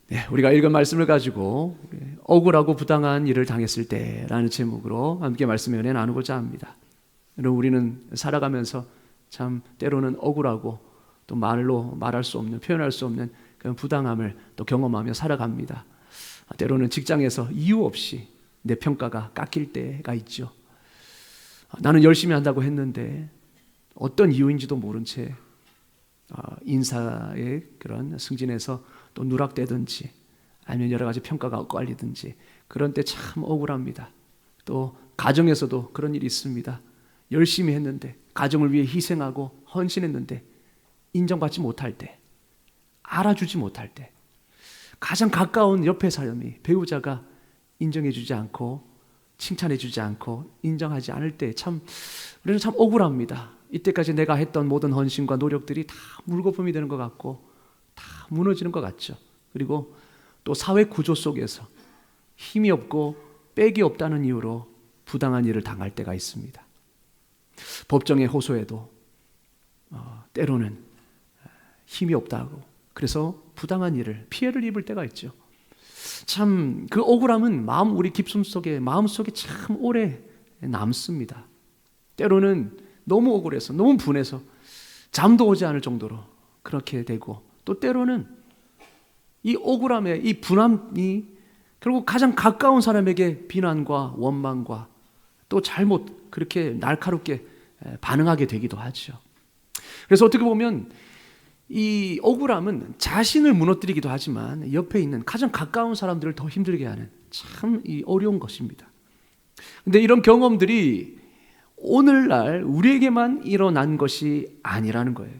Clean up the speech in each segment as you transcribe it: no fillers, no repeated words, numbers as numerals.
네, 우리가 읽은 말씀을 가지고 억울하고 부당한 일을 당했을 때라는 제목으로 함께 말씀의 은혜 나누고자 합니다. 여러분, 우리는 살아가면서 참 때로는 억울하고 또 말로 말할 수 없는, 표현할 수 없는 그런 부당함을 또 경험하며 살아갑니다. 때로는 직장에서 이유 없이 내 평가가 깎일 때가 있죠. 나는 열심히 한다고 했는데 어떤 이유인지도 모른 채 인사의 그런 승진에서 또 누락되든지 아니면 여러 가지 평가가 엇갈리든지 그런 때 참 억울합니다. 또 가정에서도 그런 일이 있습니다. 열심히 했는데, 가정을 위해 희생하고 헌신했는데 인정받지 못할 때, 알아주지 못할 때, 가장 가까운 옆에 사람이, 배우자가 인정해주지 않고 칭찬해주지 않고 인정하지 않을 때 참 우리는 참 억울합니다. 이때까지 내가 했던 모든 헌신과 노력들이 다 물거품이 되는 것 같고 다 무너지는 것 같죠. 그리고 또 사회 구조 속에서 힘이 없고 빽이 없다는 이유로 부당한 일을 당할 때가 있습니다. 법정에 호소해도 때로는 힘이 없다고, 그래서 부당한 일을, 피해를 입을 때가 있죠. 참 그 억울함은 우리 깊숨 속에, 마음속에 참 오래 남습니다. 때로는 너무 억울해서, 너무 분해서 잠도 오지 않을 정도로 그렇게 되고, 또 때로는 이 억울함에, 이 분함이 결국 가장 가까운 사람에게 비난과 원망과 또 잘못, 그렇게 날카롭게 반응하게 되기도 하죠. 그래서 어떻게 보면 이 억울함은 자신을 무너뜨리기도 하지만 옆에 있는 가장 가까운 사람들을 더 힘들게 하는 참 이 어려운 것입니다. 근데 이런 경험들이 오늘날 우리에게만 일어난 것이 아니라는 거예요.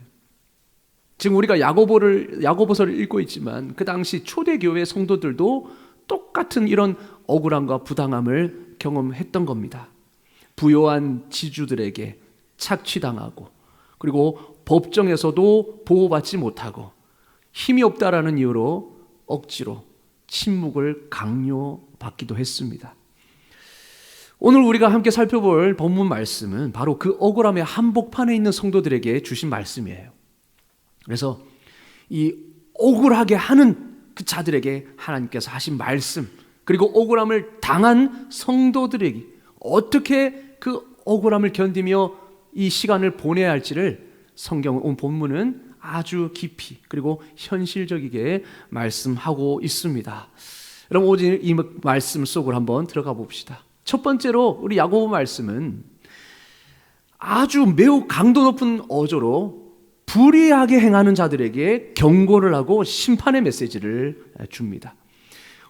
지금 우리가 야고보서를 읽고 있지만 그 당시 초대교회 성도들도 똑같은 이런 억울함과 부당함을 경험했던 겁니다. 부요한 지주들에게 착취당하고, 그리고 법정에서도 보호받지 못하고 힘이 없다라는 이유로 억지로 침묵을 강요받기도 했습니다. 오늘 우리가 함께 살펴볼 본문 말씀은 바로 그 억울함의 한복판에 있는 성도들에게 주신 말씀이에요. 그래서 이 억울하게 하는 그 자들에게 하나님께서 하신 말씀, 그리고 억울함을 당한 성도들에게 어떻게 그 억울함을 견디며 이 시간을 보내야 할지를 성경 본문은 아주 깊이 그리고 현실적이게 말씀하고 있습니다. 여러분, 오늘 이 말씀 속으로 한번 들어가 봅시다. 첫 번째로 우리 야고보 말씀은 아주 매우 강도 높은 어조로 불의하게 행하는 자들에게 경고를 하고 심판의 메시지를 줍니다.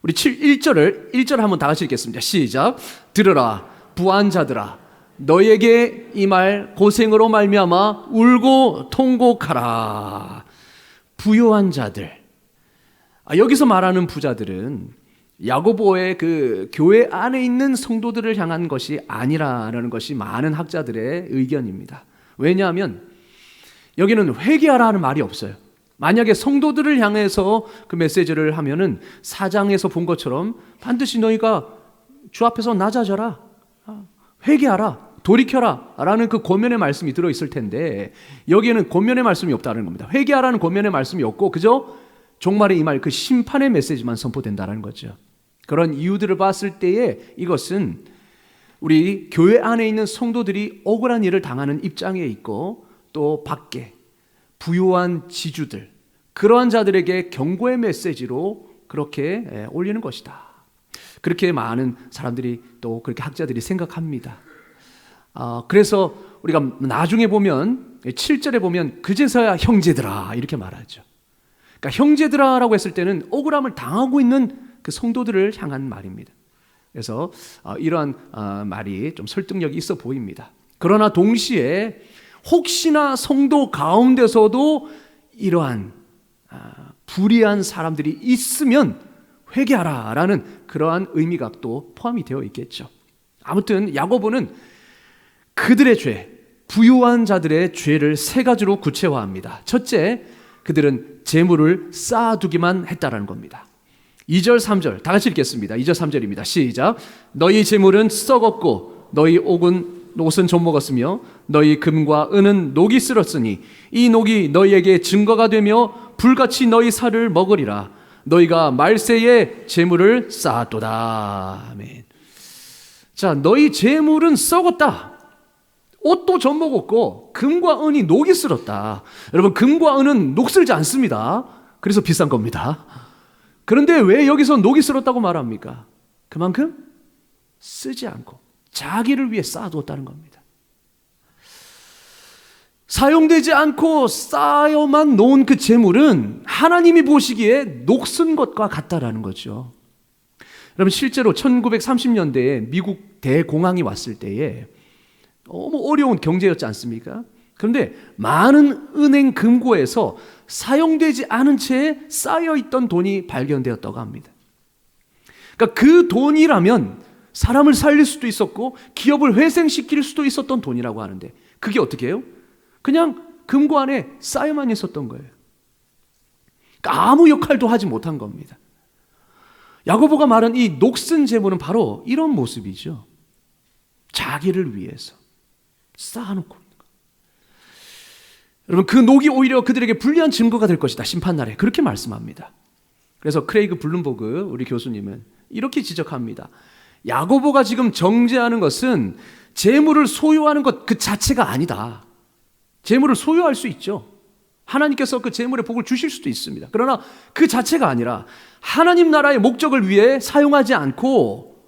우리 1절 한번 다 같이 읽겠습니다. 시작. 들으라 부한 자들아, 너에게 이 말 고생으로 말미암아 울고 통곡하라. 부요한 자들, 여기서 말하는 부자들은 야고보의 그 교회 안에 있는 성도들을 향한 것이 아니라는 것이 많은 학자들의 의견입니다. 왜냐하면 여기는 회개하라는 말이 없어요. 만약에 성도들을 향해서 그 메시지를 하면은 4장에서 본 것처럼 반드시 너희가 주 앞에서 낮아져라, 회개하라, 돌이켜라 라는 그 권면의 말씀이 들어있을 텐데, 여기에는 권면의 말씀이 없다는 겁니다. 회개하라는 권면의 말씀이 없고 그저 종말의 이 말, 그 심판의 메시지만 선포된다는 거죠. 그런 이유들을 봤을 때에 이것은 우리 교회 안에 있는 성도들이 억울한 일을 당하는 입장에 있고, 또 밖에 부요한 지주들, 그러한 자들에게 경고의 메시지로 그렇게 올리는 것이다. 그렇게 많은 사람들이, 또 그렇게 학자들이 생각합니다. 그래서 우리가 나중에 보면 7절에 보면 그제서야 형제들아 이렇게 말하죠. 그러니까 형제들아라고 했을 때는 억울함을 당하고 있는 그 성도들을 향한 말입니다. 그래서 이러한 말이 좀 설득력이 있어 보입니다. 그러나 동시에 혹시나 성도 가운데서도 이러한 불의한 사람들이 있으면 회개하라 라는 그러한 의미가 또 포함이 되어 있겠죠. 아무튼 야고보는 그들의 죄, 부유한 자들의 죄를 세 가지로 구체화합니다. 첫째, 그들은 재물을 쌓아두기만 했다라는 겁니다. 2절 3절 다 같이 읽겠습니다. 2절 3절입니다. 시작. 너희 재물은 썩었고 너희 옷은 좀 먹었으며 너희 금과 은은 녹이 쓸었으니 이 녹이 너희에게 증거가 되며 불같이 너희 살을 먹으리라. 너희가 말세에 재물을 쌓았도다. 아멘. 자, 너희 재물은 썩었다. 옷도 젖먹었고 금과 은이 녹이 슬었다. 여러분, 금과 은은 녹슬지 않습니다. 그래서 비싼 겁니다. 그런데 왜 여기서 녹이 슬었다고 말합니까? 그만큼 쓰지 않고 자기를 위해 쌓아두었다는 겁니다. 사용되지 않고 쌓여만 놓은 그 재물은 하나님이 보시기에 녹슨 것과 같다라는 거죠. 여러분, 실제로 1930년대에 미국 대공황이 왔을 때에 너무 어려운 경제였지 않습니까? 그런데 많은 은행 금고에서 사용되지 않은 채 쌓여있던 돈이 발견되었다고 합니다. 그러니까 그 돈이라면 사람을 살릴 수도 있었고 기업을 회생시킬 수도 있었던 돈이라고 하는데, 그게 어떻게 해요? 그냥 금고 안에 쌓여만 있었던 거예요. 그러니까 아무 역할도 하지 못한 겁니다. 야고보가 말한 이 녹슨 재물은 바로 이런 모습이죠. 자기를 위해서 쌓아놓고 있는 것. 여러분, 그 녹이 오히려 그들에게 불리한 증거가 될 것이다, 심판날에. 그렇게 말씀합니다. 그래서 크레이그 블룸버그 우리 교수님은 이렇게 지적합니다. 야고보가 지금 정죄하는 것은 재물을 소유하는 것 그 자체가 아니다. 재물을 소유할 수 있죠. 하나님께서 그 재물의 복을 주실 수도 있습니다. 그러나 그 자체가 아니라 하나님 나라의 목적을 위해 사용하지 않고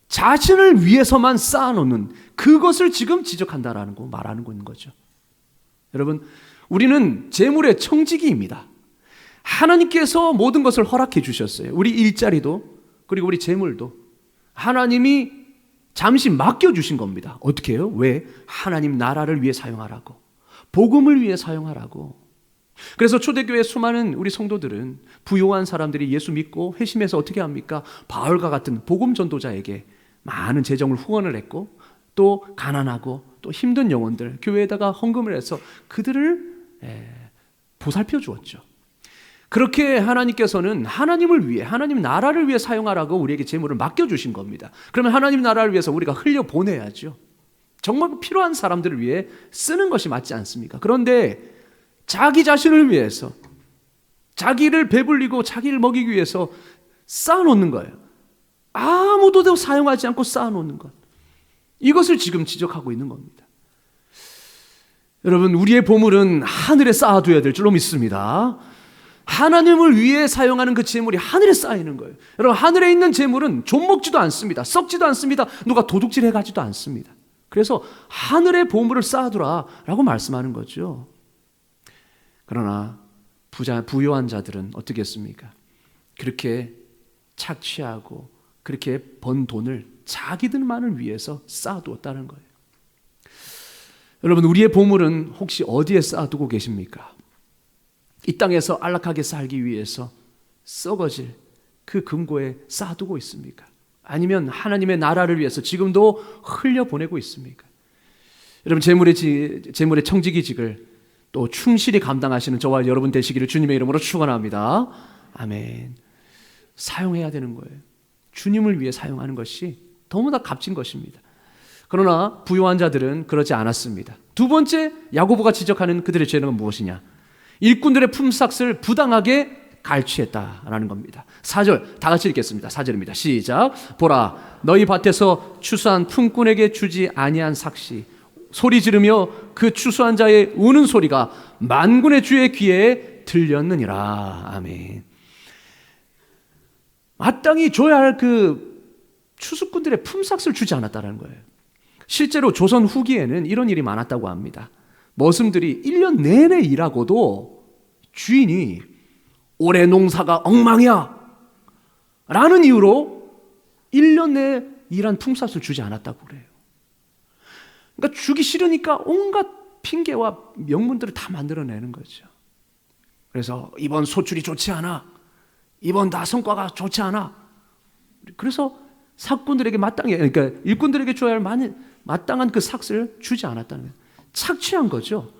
자신을 위해서만 쌓아놓는 그것을 지금 지적한다라는 거, 말하는 거죠. 여러분, 우리는 재물의 청지기입니다. 하나님께서 모든 것을 허락해 주셨어요. 우리 일자리도, 그리고 우리 재물도 하나님이 잠시 맡겨주신 겁니다. 어떻게 해요? 왜? 하나님 나라를 위해 사용하라고, 복음을 위해 사용하라고. 그래서 초대교회 수많은 우리 성도들은, 부요한 사람들이 예수 믿고 회심해서 어떻게 합니까? 바울과 같은 복음 전도자에게 많은 재정을 후원을 했고, 또 가난하고 또 힘든 영혼들 교회에다가 헌금을 해서 그들을 보살펴 주었죠. 그렇게 하나님께서는 하나님을 위해, 하나님 나라를 위해 사용하라고 우리에게 재물을 맡겨주신 겁니다. 그러면 하나님 나라를 위해서 우리가 흘려보내야죠. 정말 필요한 사람들을 위해 쓰는 것이 맞지 않습니까? 그런데 자기 자신을 위해서, 자기를 배불리고 자기를 먹이기 위해서 쌓아놓는 거예요. 아무도 사용하지 않고 쌓아놓는 것, 이것을 지금 지적하고 있는 겁니다. 여러분, 우리의 보물은 하늘에 쌓아둬야 될 줄로 믿습니다. 하나님을 위해 사용하는 그 재물이 하늘에 쌓이는 거예요. 여러분, 하늘에 있는 재물은 좀먹지도 않습니다. 썩지도 않습니다. 누가 도둑질해 가지도 않습니다. 그래서 하늘의 보물을 쌓아두라 라고 말씀하는 거죠. 그러나 부요한 자들은 어떻게 했습니까? 그렇게 착취하고 그렇게 번 돈을 자기들만을 위해서 쌓아두었다는 거예요. 여러분, 우리의 보물은 혹시 어디에 쌓아두고 계십니까? 이 땅에서 안락하게 살기 위해서 썩어질 그 금고에 쌓아두고 있습니까? 아니면 하나님의 나라를 위해서 지금도 흘려보내고 있습니까? 여러분, 재물의 청지기직을 또 충실히 감당하시는 저와 여러분 되시기를 주님의 이름으로 축원합니다. 아멘. 사용해야 되는 거예요. 주님을 위해 사용하는 것이 너무나 값진 것입니다. 그러나 부요한 자들은 그러지 않았습니다. 두 번째, 야고보가 지적하는 그들의 죄는 무엇이냐? 일꾼들의 품삯을 부당하게 갈취했다라는 겁니다. 4절 다 같이 읽겠습니다. 4절입니다. 시작. 보라, 너희 밭에서 추수한 품꾼에게 주지 아니한 삭시, 소리 지르며 그 추수한 자의 우는 소리가 만군의 주의 귀에 들렸느니라. 아멘. 마땅히 줘야 할 그 추수꾼들의 품삯을 주지 않았다는 거예요. 실제로 조선 후기에는 이런 일이 많았다고 합니다. 머슴들이 1년 내내 일하고도 주인이 올해 농사가 엉망이야 라는 이유로 1년 내에 일한 품삯을 주지 않았다고 그래요. 그러니까 주기 싫으니까 온갖 핑계와 명분들을 다 만들어내는 거죠. 그래서 이번 소출이 좋지 않아, 이번 다 성과가 좋지 않아, 그래서 사꾼들에게 그러니까 일꾼들에게 줘야 할 마땅한 그 삭을 주지 않았다는 거예요. 착취한 거죠.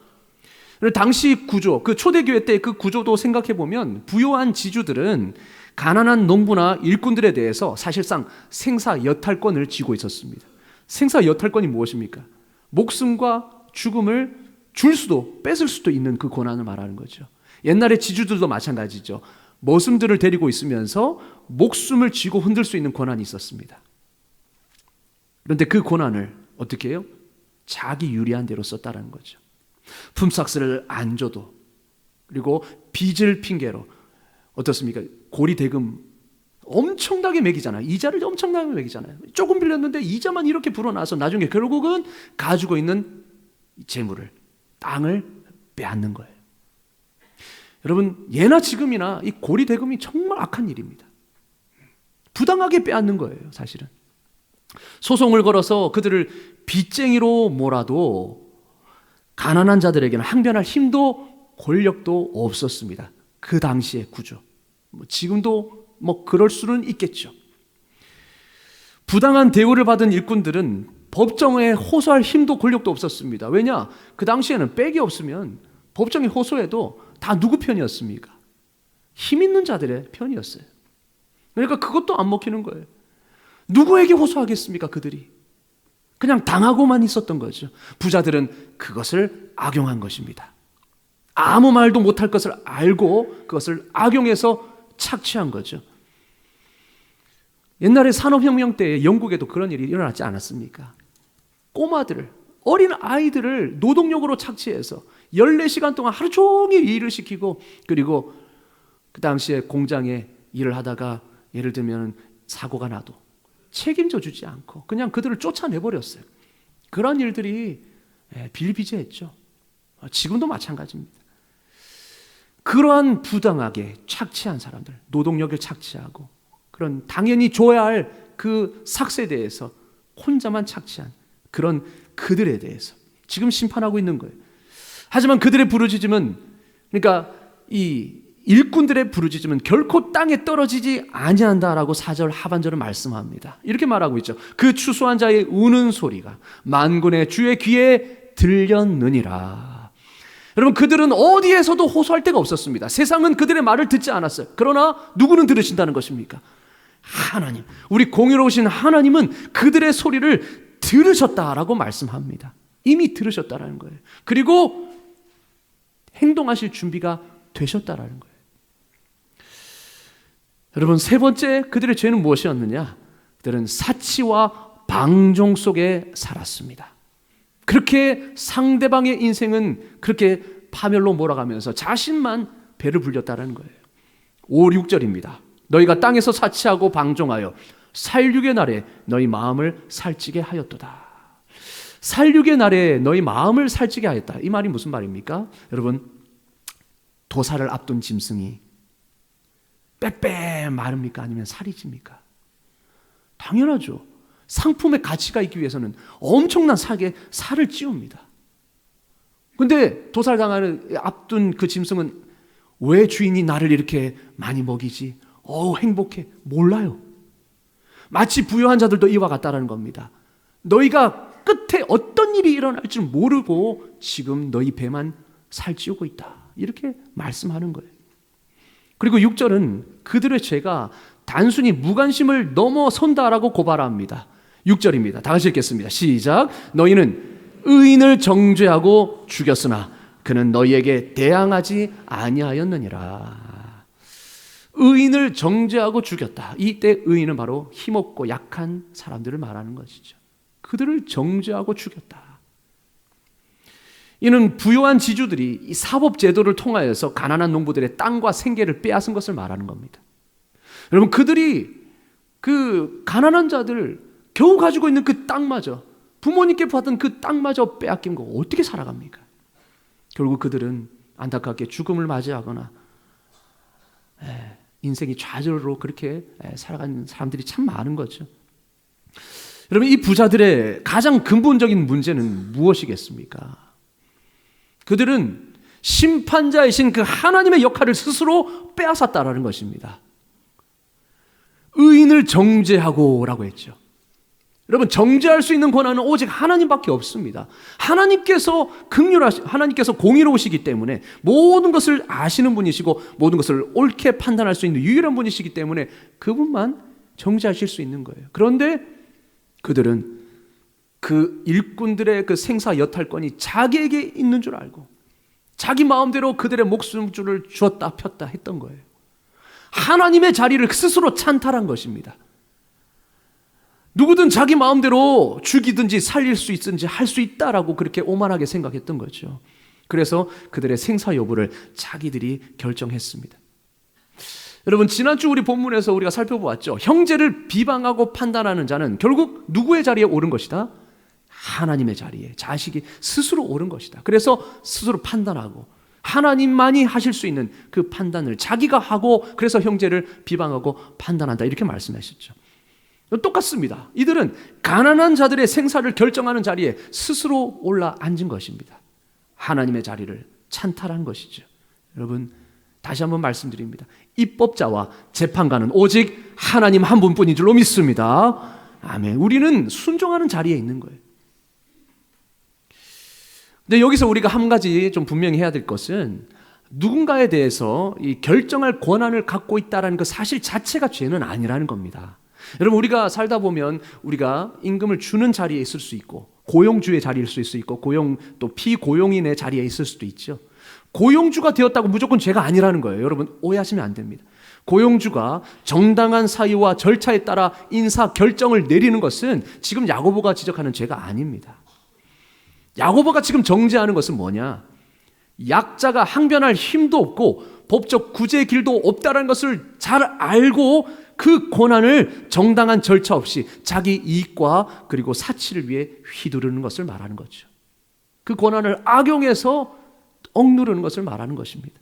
당시 구조, 그 초대교회 때 그 구조도 생각해 보면 부요한 지주들은 가난한 농부나 일꾼들에 대해서 사실상 생사 여탈권을 쥐고 있었습니다. 생사 여탈권이 무엇입니까? 목숨과 죽음을 줄 수도 뺏을 수도 있는 그 권한을 말하는 거죠. 옛날에 지주들도 마찬가지죠. 머슴들을 데리고 있으면서 목숨을 쥐고 흔들 수 있는 권한이 있었습니다. 그런데 그 권한을 어떻게 해요? 자기 유리한 대로 썼다는 거죠. 품삯을 안 줘도, 그리고 빚을 핑계로, 어떻습니까? 고리 대금 엄청나게 매기잖아요. 이자를 엄청나게 매기잖아요. 조금 빌렸는데 이자만 이렇게 불어나서 나중에 결국은 가지고 있는 재물을, 땅을 빼앗는 거예요. 여러분, 예나 지금이나 이 고리 대금이 정말 악한 일입니다. 부당하게 빼앗는 거예요, 사실은. 소송을 걸어서 그들을 빚쟁이로 몰아도 가난한 자들에게는 항변할 힘도 권력도 없었습니다. 그 당시의 구조. 지금도 그럴 수는 있겠죠. 부당한 대우를 받은 일꾼들은 법정에 호소할 힘도 권력도 없었습니다. 왜냐? 그 당시에는 백이 없으면 법정에 호소해도 다 누구 편이었습니까? 힘 있는 자들의 편이었어요. 그러니까 그것도 안 먹히는 거예요. 누구에게 호소하겠습니까, 그들이? 그냥 당하고만 있었던 거죠. 부자들은 그것을 악용한 것입니다. 아무 말도 못할 것을 알고 그것을 악용해서 착취한 거죠. 옛날에 산업혁명 때 영국에도 그런 일이 일어났지 않았습니까? 꼬마들을, 어린 아이들을 노동력으로 착취해서 14시간 동안 하루 종일 일을 시키고, 그리고 그 당시에 공장에 일을 하다가 예를 들면 사고가 나도 책임져 주지 않고 그냥 그들을 쫓아내버렸어요. 그런 일들이 비일비재했죠. 지금도 마찬가지입니다. 그러한 부당하게 착취한 사람들, 노동력을 착취하고 그런 당연히 줘야 할 그 삭세대에서 혼자만 착취한 그런 그들에 대해서 지금 심판하고 있는 거예요. 하지만 그들의 부르짖음은, 그러니까 이 일꾼들의 부르짖음은 결코 땅에 떨어지지 아니한다라고 4절 하반절을 말씀합니다. 이렇게 말하고 있죠. 그 추수한 자의 우는 소리가 만군의 주의 귀에 들렸느니라. 여러분, 그들은 어디에서도 호소할 데가 없었습니다. 세상은 그들의 말을 듣지 않았어요. 그러나 누구는 들으신다는 것입니까? 하나님, 우리 공의로우신 하나님은 그들의 소리를 들으셨다라고 말씀합니다. 이미 들으셨다라는 거예요. 그리고 행동하실 준비가 되셨다라는 거예요. 여러분, 세 번째 그들의 죄는 무엇이었느냐? 그들은 사치와 방종 속에 살았습니다. 그렇게 상대방의 인생은 그렇게 파멸로 몰아가면서 자신만 배를 불렸다는 거예요. 5, 6절입니다. 너희가 땅에서 사치하고 방종하여 살육의 날에 너희 마음을 살찌게 하였도다. 살육의 날에 너희 마음을 살찌게 하였다. 이 말이 무슨 말입니까? 여러분, 도살을 앞둔 짐승이 빼빼 마릅니까? 아니면 살이 찝니까? 당연하죠. 상품의 가치가 있기 위해서는 엄청난 살을 찌웁니다. 근데 도살당하는 앞둔 그 짐승은 왜 주인이 나를 이렇게 많이 먹이지? 행복해. 몰라요. 마치 부유한 자들도 이와 같다라는 겁니다. 너희가 끝에 어떤 일이 일어날 줄 모르고 지금 너희 배만 살찌우고 있다. 이렇게 말씀하는 거예요. 그리고 6절은 그들의 죄가 단순히 무관심을 넘어선다라고 고발합니다. 6절입니다. 다 같이 읽겠습니다. 시작. 너희는 의인을 정죄하고 죽였으나 그는 너희에게 대항하지 아니하였느니라. 의인을 정죄하고 죽였다. 이때 의인은 바로 힘없고 약한 사람들을 말하는 것이죠. 그들을 정죄하고 죽였다. 이는 부유한 지주들이 이 사법제도를 통하여서 가난한 농부들의 땅과 생계를 빼앗은 것을 말하는 겁니다. 여러분, 그들이 그 가난한 자들 겨우 가지고 있는 그 땅마저, 부모님께 받은 그 땅마저 빼앗긴 거 어떻게 살아갑니까? 결국 그들은 안타깝게 죽음을 맞이하거나 인생이 좌절로 그렇게 살아가는 사람들이 참 많은 거죠. 여러분, 이 부자들의 가장 근본적인 문제는 무엇이겠습니까? 그들은 심판자이신 그 하나님의 역할을 스스로 빼앗았다라는 것입니다. 의인을 정죄하고 라고 했죠. 여러분, 정죄할 수 있는 권한은 오직 하나님밖에 없습니다. 하나님께서 하나님께서 공의로우시기 때문에 모든 것을 아시는 분이시고 모든 것을 옳게 판단할 수 있는 유일한 분이시기 때문에 그분만 정죄하실 수 있는 거예요. 그런데 그들은 그 일꾼들의 그 생사 여탈권이 자기에게 있는 줄 알고 자기 마음대로 그들의 목숨줄을 주었다 폈다 했던 거예요. 하나님의 자리를 스스로 찬탈한 것입니다. 누구든 자기 마음대로 죽이든지 살릴 수 있든지 할 수 있다라고 그렇게 오만하게 생각했던 거죠. 그래서 그들의 생사 여부를 자기들이 결정했습니다. 여러분, 지난주 우리 본문에서 우리가 살펴보았죠. 형제를 비방하고 판단하는 자는 결국 누구의 자리에 오른 것이다? 하나님의 자리에 자식이 스스로 오른 것이다. 그래서 스스로 판단하고 하나님만이 하실 수 있는 그 판단을 자기가 하고, 그래서 형제를 비방하고 판단한다, 이렇게 말씀하셨죠. 똑같습니다. 이들은 가난한 자들의 생사를 결정하는 자리에 스스로 올라 앉은 것입니다. 하나님의 자리를 찬탈한 것이죠. 여러분, 다시 한번 말씀드립니다. 입법자와 재판관은 오직 하나님 한 분뿐인 줄로 믿습니다. 아멘. 우리는 순종하는 자리에 있는 거예요. 근데 여기서 우리가 한 가지 좀 분명히 해야 될 것은, 누군가에 대해서 이 결정할 권한을 갖고 있다는 그 사실 자체가 죄는 아니라는 겁니다. 여러분, 우리가 살다 보면 우리가 임금을 주는 자리에 있을 수 있고, 고용주의 자리일 수 있고, 고용 또 피고용인의 자리에 있을 수도 있죠. 고용주가 되었다고 무조건 죄가 아니라는 거예요. 여러분, 오해하시면 안 됩니다. 고용주가 정당한 사유와 절차에 따라 인사 결정을 내리는 것은 지금 야고보가 지적하는 죄가 아닙니다. 야고보가 지금 정죄하는 것은 뭐냐? 약자가 항변할 힘도 없고 법적 구제의 길도 없다는 것을 잘 알고 그 권한을 정당한 절차 없이 자기 이익과 그리고 사치를 위해 휘두르는 것을 말하는 거죠. 그 권한을 악용해서 억누르는 것을 말하는 것입니다.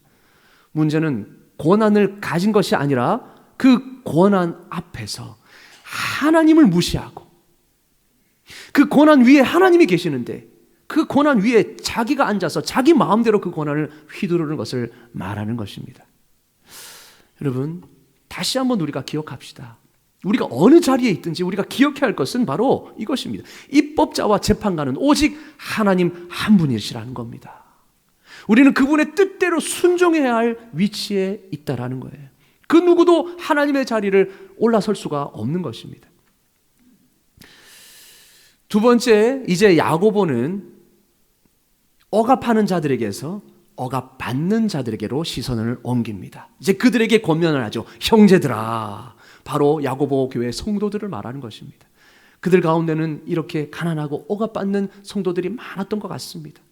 문제는 권한을 가진 것이 아니라 그 권한 앞에서 하나님을 무시하고, 그 권한 위에 하나님이 계시는데 그 권한 위에 자기가 앉아서 자기 마음대로 그 권한을 휘두르는 것을 말하는 것입니다. 여러분, 다시 한번 우리가 기억합시다. 우리가 어느 자리에 있든지 우리가 기억해야 할 것은 바로 이것입니다. 입법자와 재판관은 오직 하나님 한 분이시라는 겁니다. 우리는 그분의 뜻대로 순종해야 할 위치에 있다라는 거예요. 그 누구도 하나님의 자리를 올라설 수가 없는 것입니다. 두 번째, 이제 야고보는 억압하는 자들에게서 억압받는 자들에게로 시선을 옮깁니다. 이제 그들에게 권면을 하죠. 형제들아, 바로 야고보 교회 성도들을 말하는 것입니다. 그들 가운데는 이렇게 가난하고 억압받는 성도들이 많았던 것 같습니다.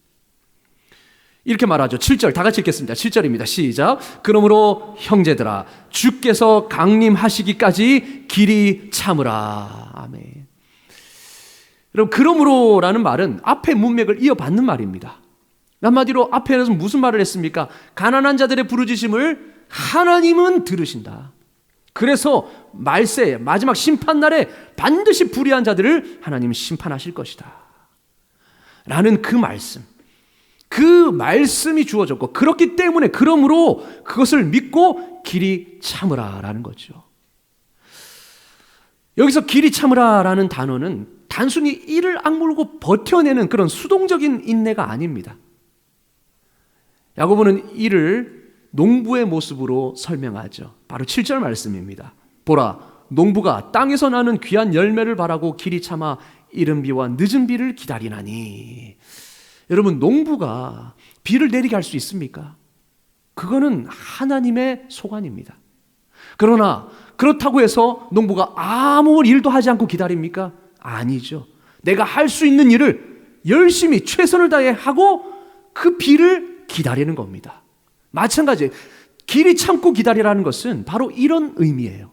이렇게 말하죠. 7절 다 같이 읽겠습니다. 7절입니다. 시작. 그러므로 형제들아, 주께서 강림하시기까지 길이 참으라. 아멘. 여러분, 그러므로라는 말은 앞에 문맥을 이어받는 말입니다. 한마디로 앞에는 무슨 말을 했습니까? 가난한 자들의 부르짖음을 하나님은 들으신다. 그래서 말세 마지막 심판날에 반드시 불의한 자들을 하나님은 심판하실 것이다 라는 그 말씀, 그 말씀이 주어졌고, 그렇기 때문에 그러므로 그것을 믿고 길이 참으라 라는 거죠. 여기서 길이 참으라 라는 단어는 단순히 이를 악물고 버텨내는 그런 수동적인 인내가 아닙니다. 야고보는 이를 농부의 모습으로 설명하죠. 바로 7절 말씀입니다. 보라, 농부가 땅에서 나는 귀한 열매를 바라고 길이 참아 이른 비와 늦은 비를 기다리나니. 여러분, 농부가 비를 내리게 할 수 있습니까? 그거는 하나님의 소관입니다. 그러나 그렇다고 해서 농부가 아무 일도 하지 않고 기다립니까? 아니죠. 내가 할 수 있는 일을 열심히 최선을 다해 하고 그 비를 기다리는 겁니다. 마찬가지, 길이 참고 기다리라는 것은 바로 이런 의미예요.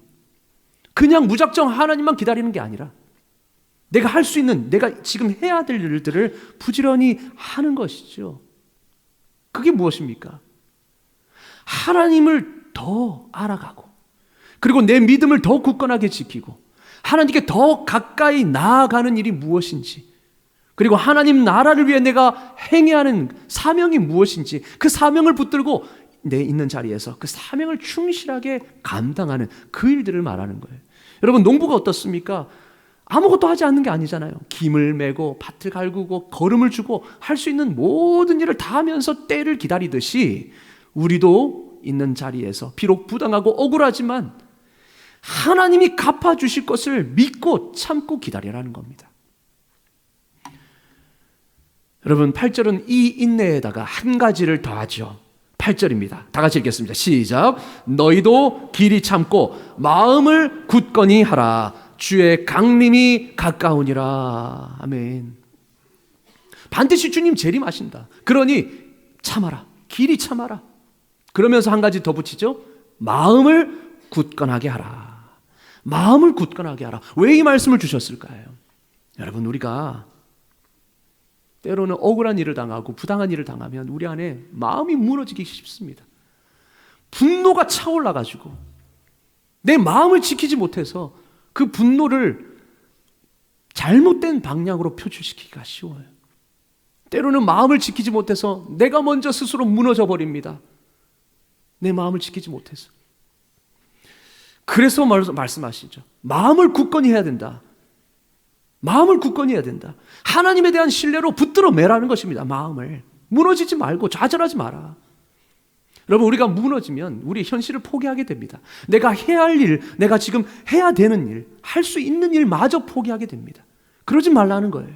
그냥 무작정 하나님만 기다리는 게 아니라 내가 할 수 있는, 내가 지금 해야 될 일들을 부지런히 하는 것이죠. 그게 무엇입니까? 하나님을 더 알아가고, 그리고 내 믿음을 더 굳건하게 지키고, 하나님께 더 가까이 나아가는 일이 무엇인지, 그리고 하나님 나라를 위해 내가 행해야 하는 사명이 무엇인지, 그 사명을 붙들고 내 있는 자리에서 그 사명을 충실하게 감당하는 그 일들을 말하는 거예요. 여러분, 농부가 어떻습니까? 아무것도 하지 않는 게 아니잖아요. 김을 메고 밭을 갈구고 거름을 주고 할 수 있는 모든 일을 다 하면서 때를 기다리듯이 우리도 있는 자리에서 비록 부당하고 억울하지만 하나님이 갚아주실 것을 믿고 참고 기다리라는 겁니다. 여러분, 8절은 이 인내에다가 한 가지를 더하죠. 8절입니다. 다 같이 읽겠습니다. 시작. 너희도 길이 참고 마음을 굳건히 하라. 주의 강림이 가까우니라. 아멘. 반드시 주님 재림하신다. 그러니 참아라. 길이 참아라. 그러면서 한 가지 더 붙이죠. 마음을 굳건하게 하라. 마음을 굳건하게 하라. 왜 이 말씀을 주셨을까요? 여러분, 우리가 때로는 억울한 일을 당하고 부당한 일을 당하면 우리 안에 마음이 무너지기 쉽습니다. 분노가 차올라가지고 내 마음을 지키지 못해서 그 분노를 잘못된 방향으로 표출시키기가 쉬워요. 때로는 마음을 지키지 못해서 내가 먼저 스스로 무너져 버립니다. 내 마음을 지키지 못해서. 그래서 말씀하시죠. 마음을 굳건히 해야 된다. 마음을 굳건히 해야 된다. 하나님에 대한 신뢰로 붙들어 매라는 것입니다. 마음을. 무너지지 말고 좌절하지 마라. 여러분, 우리가 무너지면 우리 현실을 포기하게 됩니다. 내가 해야 할 일, 내가 지금 해야 되는 일, 할 수 있는 일마저 포기하게 됩니다. 그러지 말라는 거예요.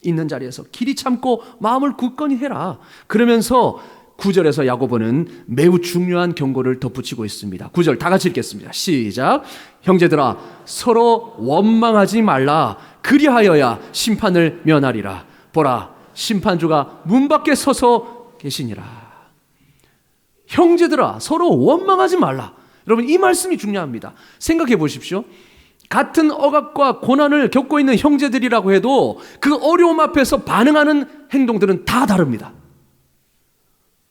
있는 자리에서 길이 참고 마음을 굳건히 해라. 그러면서 9절에서 야고보는 매우 중요한 경고를 덧붙이고 있습니다. 9절 다 같이 읽겠습니다. 시작. 형제들아, 서로 원망하지 말라. 그리하여야 심판을 면하리라. 보라, 심판주가 문 밖에 서서 계시니라. 형제들아, 서로 원망하지 말라. 여러분, 이 말씀이 중요합니다. 생각해 보십시오. 같은 억압과 고난을 겪고 있는 형제들이라고 해도 그 어려움 앞에서 반응하는 행동들은 다 다릅니다.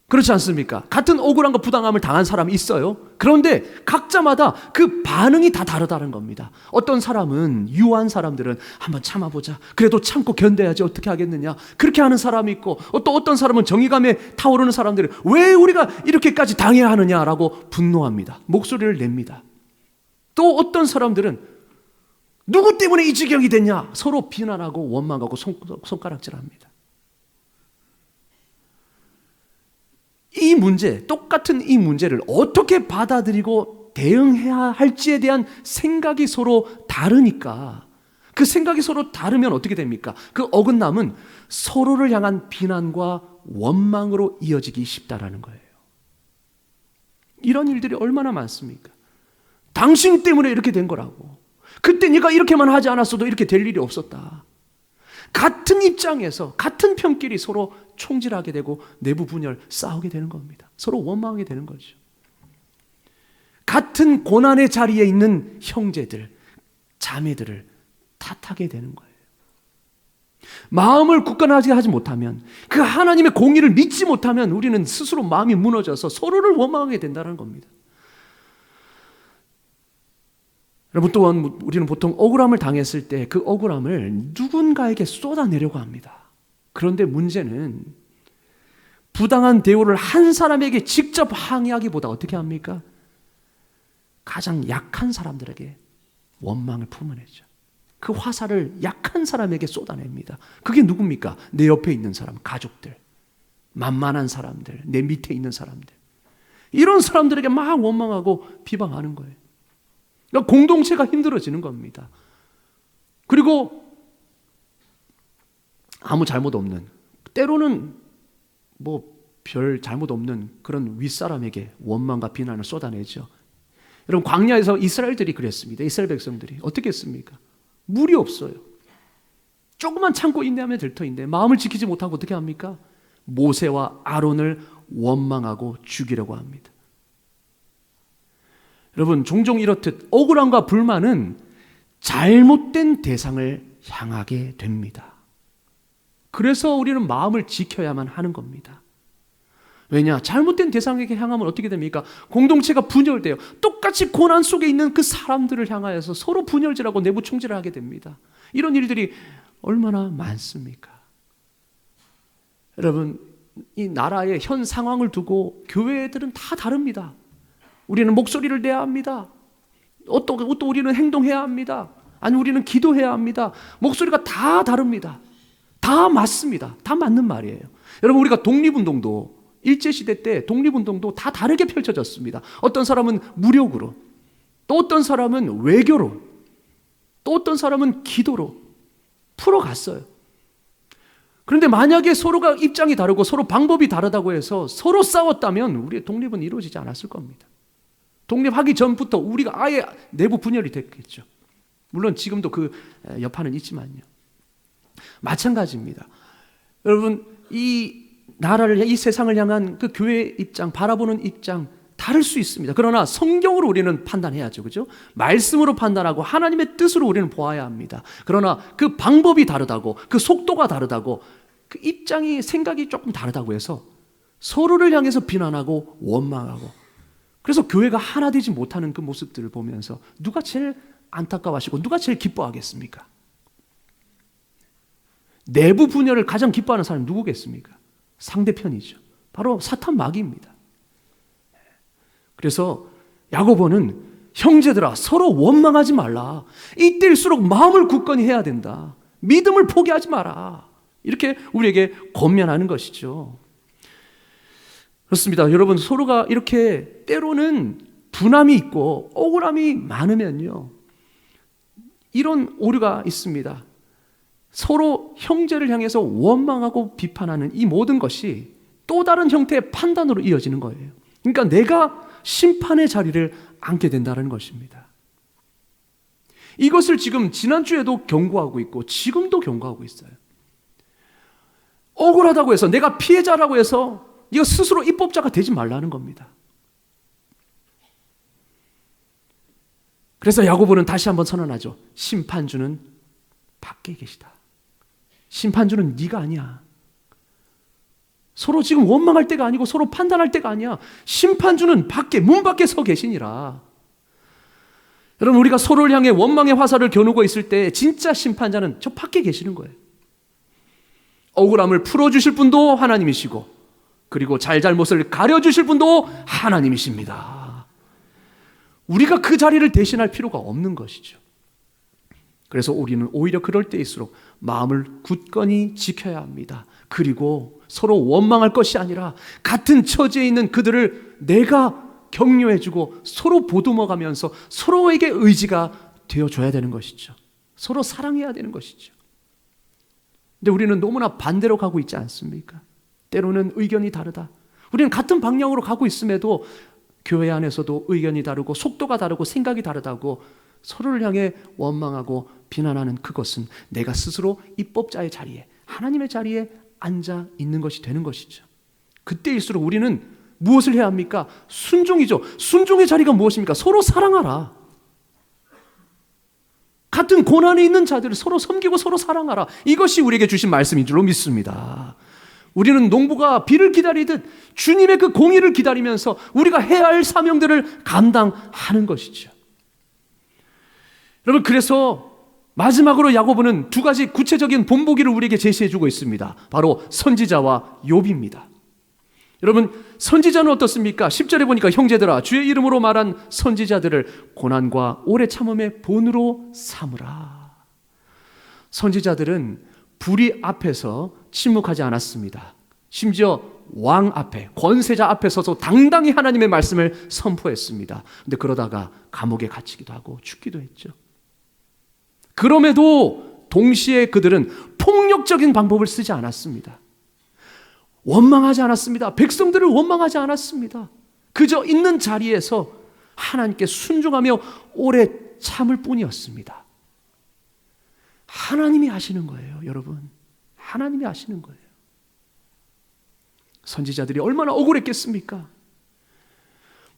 그렇지 않습니까? 같은 억울함과 부당함을 당한 사람이 있어요. 그런데 각자마다 그 반응이 다 다르다는 겁니다. 어떤 사람은, 유한 사람들은 한번 참아보자. 그래도 참고 견뎌야지 어떻게 하겠느냐. 그렇게 하는 사람이 있고, 또 어떤 사람은 정의감에 타오르는 사람들은 왜 우리가 이렇게까지 당해야 하느냐라고 분노합니다. 목소리를 냅니다. 또 어떤 사람들은 누구 때문에 이 지경이 됐냐? 서로 비난하고 원망하고 손가락질합니다. 이 문제, 똑같은 이 문제를 어떻게 받아들이고 대응해야 할지에 대한 생각이 서로 다르니까, 그 생각이 서로 다르면 어떻게 됩니까? 그 어긋남은 서로를 향한 비난과 원망으로 이어지기 쉽다라는 거예요. 이런 일들이 얼마나 많습니까? 당신 때문에 이렇게 된 거라고. 그때 네가 이렇게만 하지 않았어도 이렇게 될 일이 없었다. 같은 입장에서 같은 편끼리 서로 총질하게 되고 내부 분열, 싸우게 되는 겁니다. 서로 원망하게 되는 거죠. 같은 고난의 자리에 있는 형제들, 자매들을 탓하게 되는 거예요. 마음을 굳건하게 하지 못하면, 그 하나님의 공의를 믿지 못하면 우리는 스스로 마음이 무너져서 서로를 원망하게 된다는 겁니다. 여러분, 또한 우리는 보통 억울함을 당했을 때 그 억울함을 누군가에게 쏟아내려고 합니다. 그런데 문제는 부당한 대우를 한 사람에게 직접 항의하기보다 어떻게 합니까? 가장 약한 사람들에게 원망을 품어내죠. 그 화살을 약한 사람에게 쏟아냅니다. 그게 누굽니까? 내 옆에 있는 사람, 가족들, 만만한 사람들, 내 밑에 있는 사람들. 이런 사람들에게 막 원망하고 비방하는 거예요. 그러니까 공동체가 힘들어지는 겁니다. 그리고 아무 잘못 없는, 때로는 별 잘못 없는 그런 윗사람에게 원망과 비난을 쏟아내죠. 여러분, 광야에서 이스라엘들이 그랬습니다. 이스라엘 백성들이 어떻게 했습니까? 물이 없어요. 조금만 참고 인내하면 될 터인데 마음을 지키지 못하고 어떻게 합니까? 모세와 아론을 원망하고 죽이려고 합니다. 여러분, 종종 이렇듯 억울함과 불만은 잘못된 대상을 향하게 됩니다. 그래서 우리는 마음을 지켜야만 하는 겁니다. 왜냐? 잘못된 대상에게 향하면 어떻게 됩니까? 공동체가 분열돼요. 똑같이 고난 속에 있는 그 사람들을 향하여서 서로 분열질하고 내부 총질을 하게 됩니다. 이런 일들이 얼마나 많습니까? 여러분, 이 나라의 현 상황을 두고 교회들은 다 다릅니다. 우리는 목소리를 내야 합니다. 또 우리는 행동해야 합니다. 아니, 우리는 기도해야 합니다. 목소리가 다 다릅니다. 다 맞습니다. 다 맞는 말이에요. 여러분, 우리가 독립운동도, 일제시대 때 독립운동도 다 다르게 펼쳐졌습니다. 어떤 사람은 무력으로, 또 어떤 사람은 외교로, 또 어떤 사람은 기도로 풀어갔어요. 그런데 만약에 서로가 입장이 다르고 서로 방법이 다르다고 해서 서로 싸웠다면 우리의 독립은 이루어지지 않았을 겁니다. 독립하기 전부터 우리가 아예 내부 분열이 됐겠죠. 물론 지금도 그 여파는 있지만요. 마찬가지입니다. 여러분, 이 나라를, 이 세상을 향한 그 교회의 입장, 바라보는 입장 다를 수 있습니다. 그러나 성경으로 우리는 판단해야죠. 그죠? 말씀으로 판단하고 하나님의 뜻으로 우리는 보아야 합니다. 그러나 그 방법이 다르다고, 그 속도가 다르다고, 그 입장이, 생각이 조금 다르다고 해서 서로를 향해서 비난하고 원망하고, 그래서 교회가 하나 되지 못하는 그 모습들을 보면서 누가 제일 안타까워하시고 누가 제일 기뻐하겠습니까? 내부 분열을 가장 기뻐하는 사람은 누구겠습니까? 상대편이죠. 바로 사탄 마귀입니다. 그래서 야고보는 형제들아 서로 원망하지 말라. 이때일수록 마음을 굳건히 해야 된다. 믿음을 포기하지 마라. 이렇게 우리에게 권면하는 것이죠. 그렇습니다. 여러분, 서로가 이렇게 때로는 분함이 있고 억울함이 많으면요, 이런 오류가 있습니다. 서로 형제를 향해서 원망하고 비판하는 이 모든 것이 또 다른 형태의 판단으로 이어지는 거예요. 그러니까 내가 심판의 자리를 앉게 된다는 것입니다. 이것을 지금 지난주에도 경고하고 있고 지금도 경고하고 있어요. 억울하다고 해서, 내가 피해자라고 해서 네가 스스로 입법자가 되지 말라는 겁니다. 그래서 야고보는 다시 한번 선언하죠. 심판주는 밖에 계시다. 심판주는 네가 아니야. 서로 지금 원망할 때가 아니고 서로 판단할 때가 아니야. 심판주는 밖에, 문 밖에 서 계시니라. 여러분, 우리가 서로를 향해 원망의 화살을 겨누고 있을 때 진짜 심판자는 저 밖에 계시는 거예요. 억울함을 풀어주실 분도 하나님이시고, 그리고 잘잘못을 가려주실 분도 하나님이십니다. 우리가 그 자리를 대신할 필요가 없는 것이죠. 그래서 우리는 오히려 그럴 때일수록 마음을 굳건히 지켜야 합니다. 그리고 서로 원망할 것이 아니라 같은 처지에 있는 그들을 내가 격려해주고 서로 보듬어가면서 서로에게 의지가 되어줘야 되는 것이죠. 서로 사랑해야 되는 것이죠. 근데 우리는 너무나 반대로 가고 있지 않습니까? 때로는 의견이 다르다. 우리는 같은 방향으로 가고 있음에도 교회 안에서도 의견이 다르고 속도가 다르고 생각이 다르다고 서로를 향해 원망하고 비난하는 그것은 내가 스스로 입법자의 자리에, 하나님의 자리에 앉아 있는 것이 되는 것이죠. 그때일수록 우리는 무엇을 해야 합니까? 순종이죠. 순종의 자리가 무엇입니까? 서로 사랑하라. 같은 고난에 있는 자들을 서로 섬기고 서로 사랑하라. 이것이 우리에게 주신 말씀인 줄로 믿습니다. 우리는 농부가 비를 기다리듯 주님의 그 공의를 기다리면서 우리가 해야 할 사명들을 감당하는 것이죠. 여러분, 그래서 마지막으로 야고보는 두 가지 구체적인 본보기를 우리에게 제시해주고 있습니다. 바로 선지자와 욥입니다. 여러분, 선지자는 어떻습니까? 10절에 보니까 형제들아 주의 이름으로 말한 선지자들을 고난과 오래 참음의 본으로 삼으라. 선지자들은 불의 앞에서 침묵하지 않았습니다. 심지어 왕 앞에, 권세자 앞에 서서 당당히 하나님의 말씀을 선포했습니다. 그런데 그러다가 감옥에 갇히기도 하고 죽기도 했죠. 그럼에도 동시에 그들은 폭력적인 방법을 쓰지 않았습니다. 원망하지 않았습니다. 백성들을 원망하지 않았습니다. 그저 있는 자리에서 하나님께 순종하며 오래 참을 뿐이었습니다. 하나님이 하시는 거예요, 여러분. 하나님이 하시는 거예요. 선지자들이 얼마나 억울했겠습니까?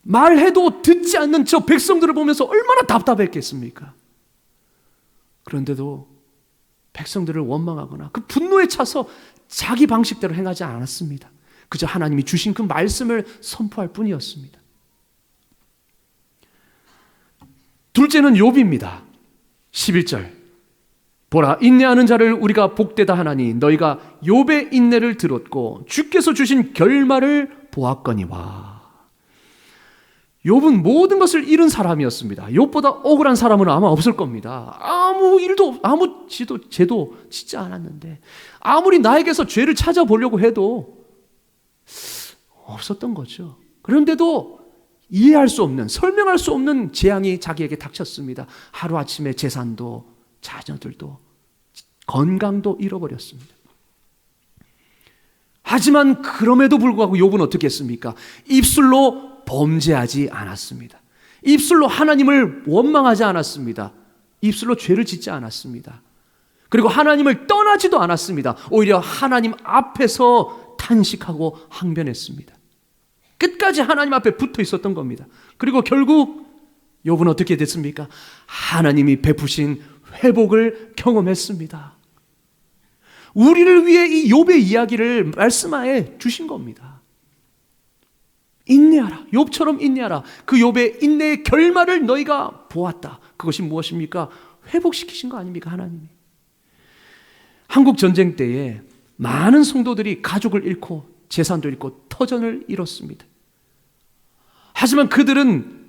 말해도 듣지 않는 저 백성들을 보면서 얼마나 답답했겠습니까? 그런데도 백성들을 원망하거나 그 분노에 차서 자기 방식대로 행하지 않았습니다. 그저 하나님이 주신 그 말씀을 선포할 뿐이었습니다. 둘째는 욥입니다. 11절. 보라, 인내하는 자를 우리가 복되다 하나니 너희가 욥의 인내를 들었고 주께서 주신 결말을 보았거니와. 욥은 모든 것을 잃은 사람이었습니다. 욥보다 억울한 사람은 아마 없을 겁니다. 아무 일도, 아무 죄도 짓지 않았는데 아무리 나에게서 죄를 찾아보려고 해도 없었던 거죠. 그런데도 이해할 수 없는, 설명할 수 없는 재앙이 자기에게 닥쳤습니다. 하루아침에 재산도 자녀들도 건강도 잃어버렸습니다. 하지만 그럼에도 불구하고 욥은 어떻게 했습니까? 입술로 범죄하지 않았습니다. 입술로 하나님을 원망하지 않았습니다. 입술로 죄를 짓지 않았습니다. 그리고 하나님을 떠나지도 않았습니다. 오히려 하나님 앞에서 탄식하고 항변했습니다. 끝까지 하나님 앞에 붙어 있었던 겁니다. 그리고 결국 욥은 어떻게 됐습니까? 하나님이 베푸신 회복을 경험했습니다. 우리를 위해 이 욥의 이야기를 말씀하에 주신 겁니다. 인내하라. 욥처럼 인내하라. 그 욥의 인내의 결말을 너희가 보았다. 그것이 무엇입니까? 회복시키신 거 아닙니까? 하나님이. 한국 전쟁 때에 많은 성도들이 가족을 잃고 재산도 잃고 터전을 잃었습니다. 하지만 그들은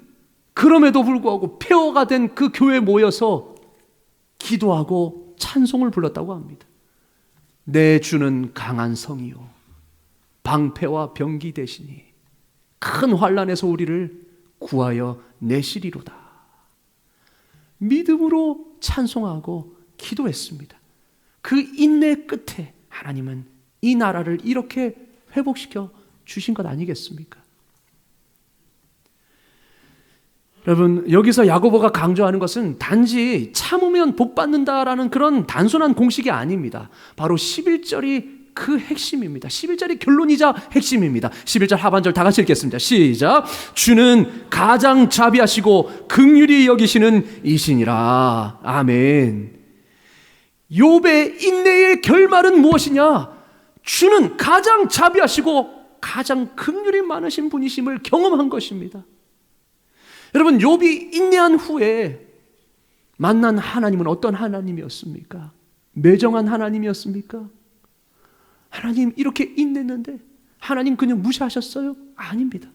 그럼에도 불구하고 폐허가 된 그 교회에 모여서 기도하고 찬송을 불렀다고 합니다. 내 주는 강한 성이요 방패와 병기 되시니 큰 환난에서 우리를 구하여 내시리로다. 믿음으로 찬송하고 기도했습니다. 그 인내 끝에 하나님은 이 나라를 이렇게 회복시켜 주신 것 아니겠습니까? 여러분, 여기서 야고보가 강조하는 것은 단지 참으면 복 받는다라는 그런 단순한 공식이 아닙니다. 바로 11절이 그 핵심입니다. 11절이 결론이자 핵심입니다. 11절 하반절 다 같이 읽겠습니다. 시작. 주는 가장 자비하시고 긍휼히 여기시는 이시니라. 아멘. 욥의 인내의 결말은 무엇이냐? 주는 가장 자비하시고 가장 긍휼이 많으신 분이심을 경험한 것입니다. 여러분, 욥이 인내한 후에 만난 하나님은 어떤 하나님이었습니까? 매정한 하나님이었습니까? 하나님 이렇게 인내했는데 하나님 그냥 무시하셨어요? 아닙니다.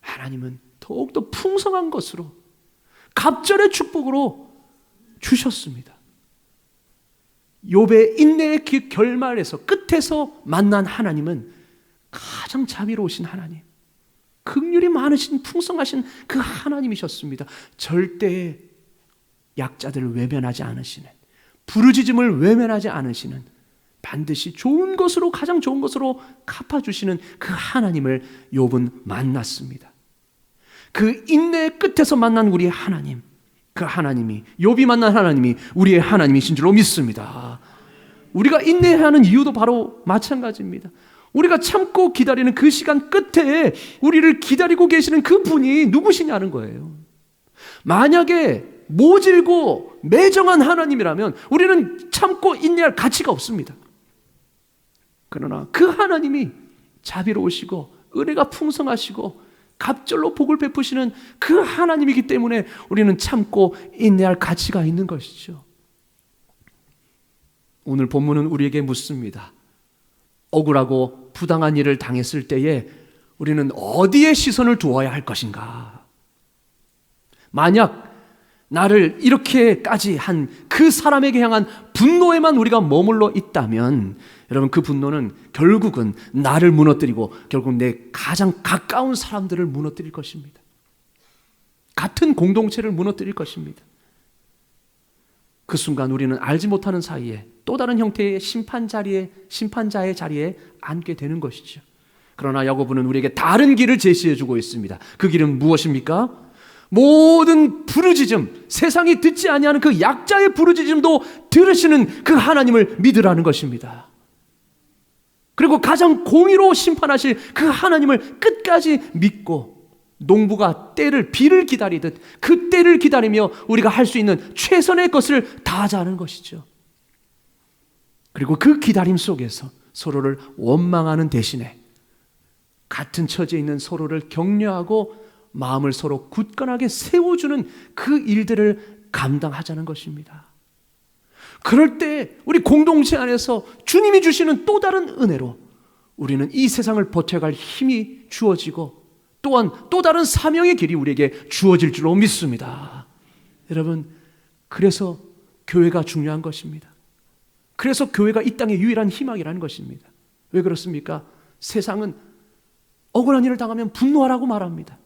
하나님은 더욱더 풍성한 것으로 갑절의 축복으로 주셨습니다. 욥의 인내의 그 결말에서 끝에서 만난 하나님은 가장 자비로우신 하나님, 긍휼이 많으신 풍성하신 그 하나님이셨습니다. 절대 약자들을 외면하지 않으시는, 부르짖음을 외면하지 않으시는, 반드시 좋은 것으로 가장 좋은 것으로 갚아주시는 그 하나님을 욥은 만났습니다. 그 인내의 끝에서 만난 우리의 하나님, 그 하나님이, 욥이 만난 하나님이 우리의 하나님이신 줄로 믿습니다. 우리가 인내해야 하는 이유도 바로 마찬가지입니다. 우리가 참고 기다리는 그 시간 끝에 우리를 기다리고 계시는 그 분이 누구시냐는 거예요. 만약에 모질고 매정한 하나님이라면 우리는 참고 인내할 가치가 없습니다. 그러나 그 하나님이 자비로우시고 은혜가 풍성하시고 갑절로 복을 베푸시는 그 하나님이기 때문에 우리는 참고 인내할 가치가 있는 것이죠. 오늘 본문은 우리에게 묻습니다. 억울하고 부당한 일을 당했을 때에 우리는 어디에 시선을 두어야 할 것인가? 만약 나를 이렇게까지 한 그 사람에게 향한 분노에만 우리가 머물러 있다면 여러분, 그 분노는 결국은 나를 무너뜨리고 결국 내 가장 가까운 사람들을 무너뜨릴 것입니다. 같은 공동체를 무너뜨릴 것입니다. 그 순간 우리는 알지 못하는 사이에 또 다른 형태의 심판자의 자리에 앉게 되는 것이죠. 그러나 야고보는 우리에게 다른 길을 제시해 주고 있습니다. 그 길은 무엇입니까? 모든 부르짖음, 세상이 듣지 아니하는 그 약자의 부르짖음도 들으시는 그 하나님을 믿으라는 것입니다. 그리고 가장 공의로 심판하실 그 하나님을 끝까지 믿고 농부가 비를 기다리듯 그 때를 기다리며 우리가 할 수 있는 최선의 것을 다하자는 것이죠. 그리고 그 기다림 속에서 서로를 원망하는 대신에 같은 처지에 있는 서로를 격려하고 마음을 서로 굳건하게 세워주는 그 일들을 감당하자는 것입니다. 그럴 때 우리 공동체 안에서 주님이 주시는 또 다른 은혜로 우리는 이 세상을 버텨갈 힘이 주어지고 또한 또 다른 사명의 길이 우리에게 주어질 줄로 믿습니다. 여러분, 그래서 교회가 중요한 것입니다. 그래서 교회가 이 땅의 유일한 희망이라는 것입니다. 왜 그렇습니까? 세상은 억울한 일을 당하면 분노하라고 말합니다.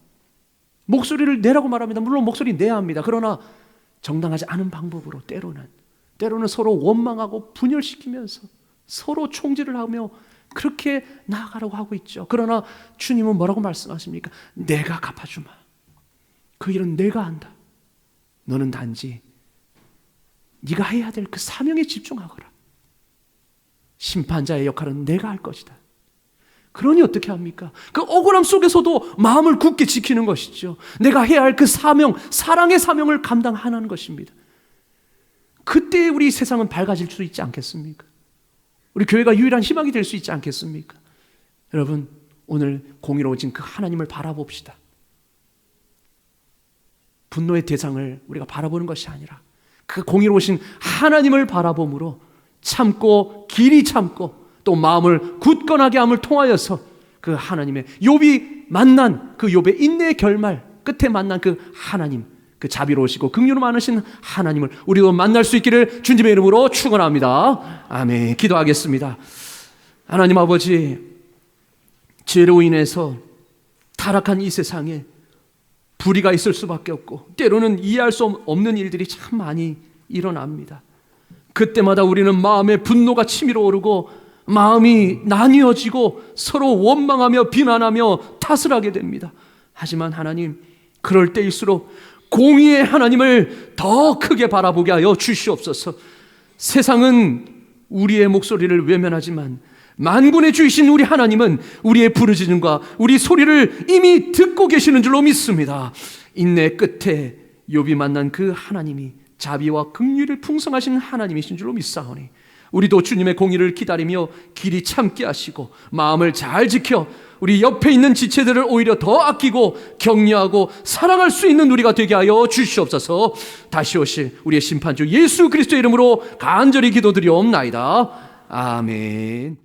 목소리를 내라고 말합니다. 물론 목소리 내야 합니다. 그러나 정당하지 않은 방법으로 때로는 서로 원망하고 분열시키면서 서로 총질을 하며 그렇게 나아가라고 하고 있죠. 그러나 주님은 뭐라고 말씀하십니까? 내가 갚아주마. 그 일은 내가 한다. 너는 단지 네가 해야 될 그 사명에 집중하거라. 심판자의 역할은 내가 할 것이다. 그러니 어떻게 합니까? 그 억울함 속에서도 마음을 굳게 지키는 것이죠. 내가 해야 할 그 사명, 사랑의 사명을 감당하는 것입니다. 그때 우리 세상은 밝아질 수 있지 않겠습니까? 우리 교회가 유일한 희망이 될 수 있지 않겠습니까? 여러분, 오늘 공의로우신 그 하나님을 바라봅시다. 분노의 대상을 우리가 바라보는 것이 아니라 그 공의로우신 하나님을 바라봄으로 참고 길이 참고 또 마음을 굳건하게 함을 통하여서 그 하나님의 욥이 만난 그 욥의 인내의 결말 끝에 만난 그 하나님, 그 자비로우시고 긍휼이 많으신 하나님을 우리도 만날 수 있기를 주님의 이름으로 축원합니다. 아멘. 기도하겠습니다. 하나님 아버지, 죄로 인해서 타락한 이 세상에 불의가 있을 수밖에 없고 때로는 이해할 수 없는 일들이 참 많이 일어납니다. 그때마다 우리는 마음에 분노가 치밀어 오르고 마음이 나뉘어지고 서로 원망하며 비난하며 탓을 하게 됩니다. 하지만 하나님, 그럴 때일수록 공의의 하나님을 더 크게 바라보게 하여 주시옵소서. 세상은 우리의 목소리를 외면하지만 만군의 주이신 우리 하나님은 우리의 부르짖음과 우리 소리를 이미 듣고 계시는 줄로 믿습니다. 인내 끝에 욥이 만난 그 하나님이 자비와 긍휼을 풍성하신 하나님이신 줄로 믿사오니 우리도 주님의 공의를 기다리며 길이 참게 하시고 마음을 잘 지켜 우리 옆에 있는 지체들을 오히려 더 아끼고 격려하고 사랑할 수 있는 우리가 되게 하여 주시옵소서. 다시 오실 우리의 심판주 예수 그리스도의 이름으로 간절히 기도드리옵나이다. 아멘.